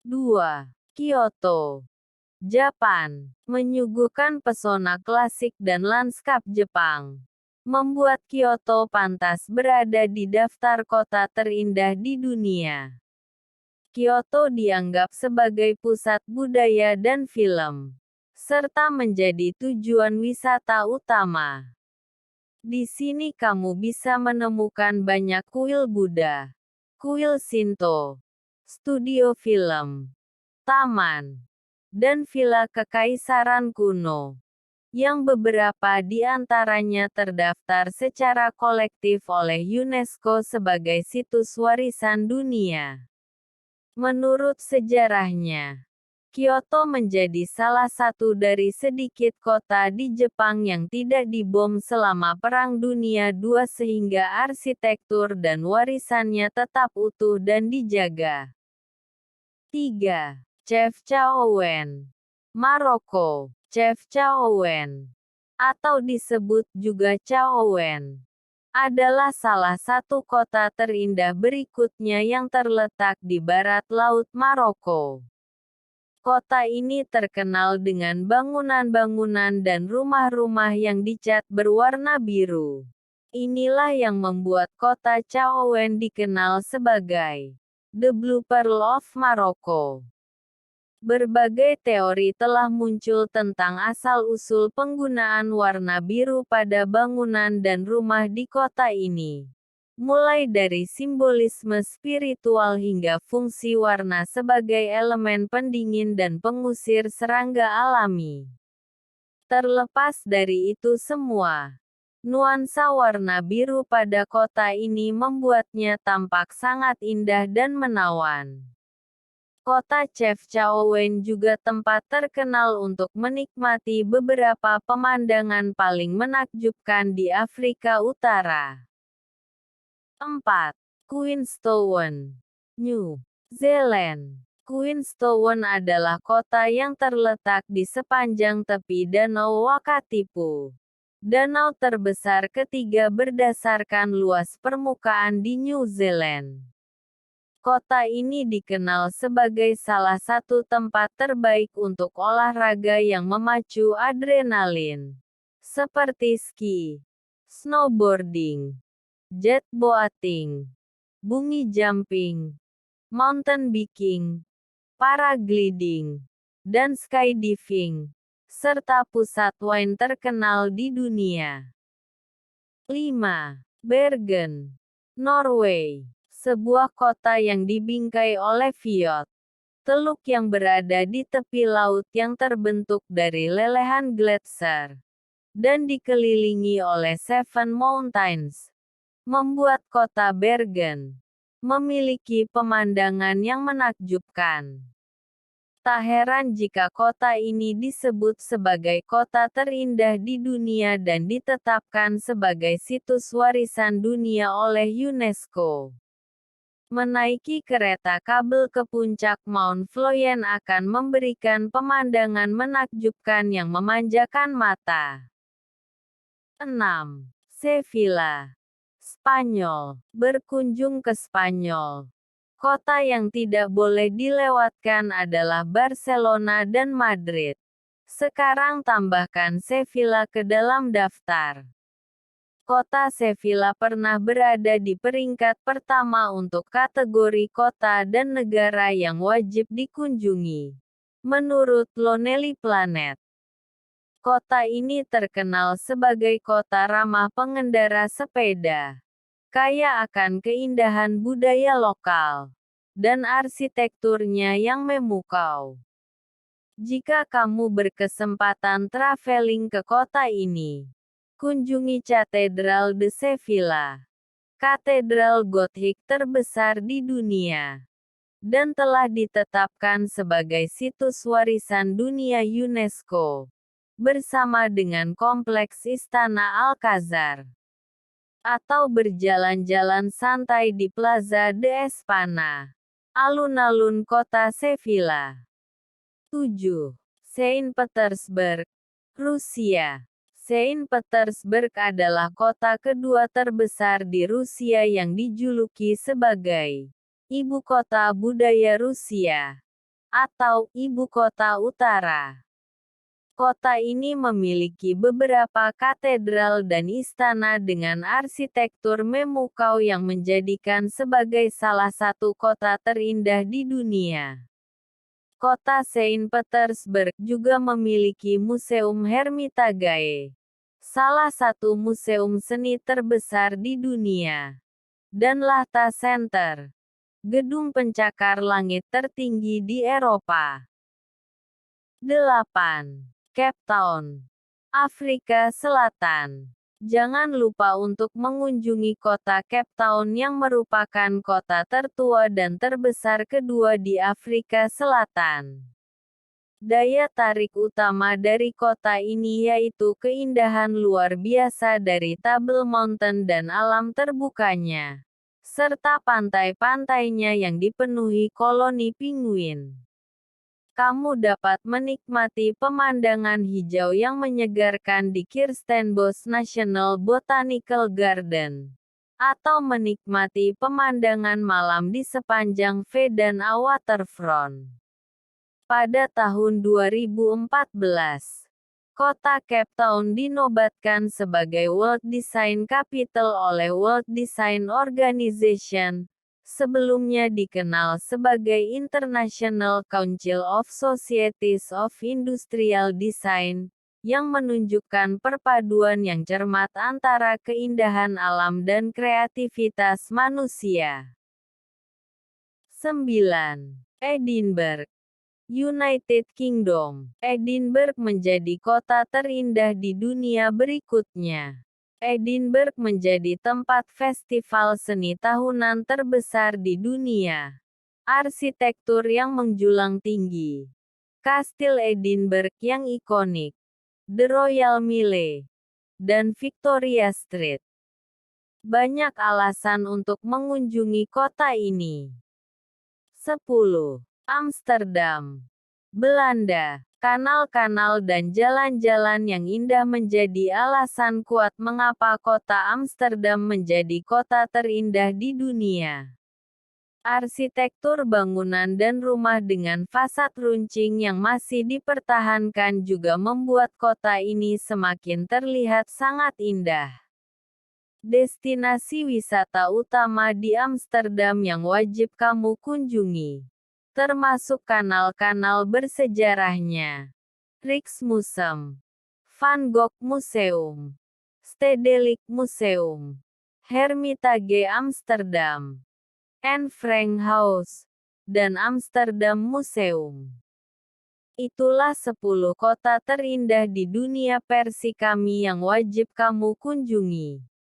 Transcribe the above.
2. Kyoto, Jepang, menyuguhkan pesona klasik dan lanskap Jepang, membuat Kyoto pantas berada di daftar kota terindah di dunia. Kyoto dianggap sebagai pusat budaya dan film, serta menjadi tujuan wisata utama. Di sini kamu bisa menemukan banyak kuil Buddha, kuil Shinto, studio film, taman, dan villa kekaisaran kuno, yang beberapa di antaranya terdaftar secara kolektif oleh UNESCO sebagai situs warisan dunia. Menurut sejarahnya, Kyoto menjadi salah satu dari sedikit kota di Jepang yang tidak dibom selama Perang Dunia II sehingga arsitektur dan warisannya tetap utuh dan dijaga. 3. Chefchaouen, Maroko. Chefchaouen, atau disebut juga Chaouen, adalah salah satu kota terindah berikutnya yang terletak di barat laut Maroko. Kota ini terkenal dengan bangunan-bangunan dan rumah-rumah yang dicat berwarna biru. Inilah yang membuat kota Chaouen dikenal sebagai The Blue Pearl of Morocco. Berbagai teori telah muncul tentang asal-usul penggunaan warna biru pada bangunan dan rumah di kota ini. Mulai dari simbolisme spiritual hingga fungsi warna sebagai elemen pendingin dan pengusir serangga alami. Terlepas dari itu semua, nuansa warna biru pada kota ini membuatnya tampak sangat indah dan menawan. Kota Chefchaouen juga tempat terkenal untuk menikmati beberapa pemandangan paling menakjubkan di Afrika Utara. 4. Queenstown, New Zealand. Queenstown adalah kota yang terletak di sepanjang tepi Danau Wakatipu, danau terbesar ketiga berdasarkan luas permukaan di New Zealand. Kota ini dikenal sebagai salah satu tempat terbaik untuk olahraga yang memacu adrenalin, seperti ski, snowboarding, jet boating, bungee jumping, mountain biking, paragliding, dan skydiving, serta pusat wine terkenal di dunia. 5. Bergen, Norway. Sebuah kota yang dibingkai oleh fjord, teluk yang berada di tepi laut yang terbentuk dari lelehan gletser, dan dikelilingi oleh Seven Mountains, membuat kota Bergen memiliki pemandangan yang menakjubkan. Tak heran jika kota ini disebut sebagai kota terindah di dunia dan ditetapkan sebagai situs warisan dunia oleh UNESCO. Menaiki kereta kabel ke puncak Mount Floyen akan memberikan pemandangan menakjubkan yang memanjakan mata. 6. Sevilla, Spanyol. Berkunjung ke Spanyol, kota yang tidak boleh dilewatkan adalah Barcelona dan Madrid. Sekarang tambahkan Sevilla ke dalam daftar. Kota Sevilla pernah berada di peringkat pertama untuk kategori kota dan negara yang wajib dikunjungi, menurut Lonely Planet. Kota ini terkenal sebagai kota ramah pengendara sepeda, kaya akan keindahan budaya lokal, dan arsitekturnya yang memukau. Jika kamu berkesempatan traveling ke kota ini, kunjungi Katedral de Sevilla, katedral gotik terbesar di dunia, dan telah ditetapkan sebagai situs warisan dunia UNESCO, bersama dengan kompleks Istana Alcazar. Atau berjalan-jalan santai di Plaza de España, alun-alun kota Sevilla. 7. Saint Petersburg, Rusia. Saint Petersburg adalah kota kedua terbesar di Rusia yang dijuluki sebagai ibu kota budaya Rusia. atau ibu kota utara. Kota ini memiliki beberapa katedral dan istana dengan arsitektur memukau yang menjadikan sebagai salah satu kota terindah di dunia. Kota Saint Petersburg juga memiliki Museum Hermitage, salah satu museum seni terbesar di dunia, dan Lahta Center, gedung pencakar langit tertinggi di Eropa. 8. Cape Town, Afrika Selatan. Jangan lupa untuk mengunjungi kota Cape Town yang merupakan kota tertua dan terbesar kedua di Afrika Selatan. Daya tarik utama dari kota ini yaitu keindahan luar biasa dari Table Mountain dan alam terbukanya, serta pantai-pantainya yang dipenuhi koloni penguin. Kamu dapat menikmati pemandangan hijau yang menyegarkan di Kirstenbosch National Botanical Garden, atau menikmati pemandangan malam di sepanjang Vedana Waterfront. Pada tahun 2014, kota Cape Town dinobatkan sebagai World Design Capital oleh World Design Organization, sebelumnya dikenal sebagai International Council of Societies of Industrial Design, yang menunjukkan perpaduan yang cermat antara keindahan alam dan kreativitas manusia. 9. Edinburgh, United Kingdom. Edinburgh menjadi kota terindah di dunia berikutnya. Edinburgh menjadi tempat festival seni tahunan terbesar di dunia. Arsitektur yang menjulang tinggi, Kastil Edinburgh yang ikonik, The Royal Mile, dan Victoria Street. Banyak alasan untuk mengunjungi kota ini. 10. Amsterdam, Belanda. Kanal-kanal dan jalan-jalan yang indah menjadi alasan kuat mengapa kota Amsterdam menjadi kota terindah di dunia. Arsitektur bangunan dan rumah dengan fasad runcing yang masih dipertahankan juga membuat kota ini semakin terlihat sangat indah. Destinasi wisata utama di Amsterdam yang wajib kamu kunjungi, termasuk kanal-kanal bersejarahnya, Rijksmuseum, Van Gogh Museum, Stedelijk Museum, Hermitage Amsterdam, Anne Frank House, dan Amsterdam Museum. Itulah 10 kota terindah di dunia versi kami yang wajib kamu kunjungi.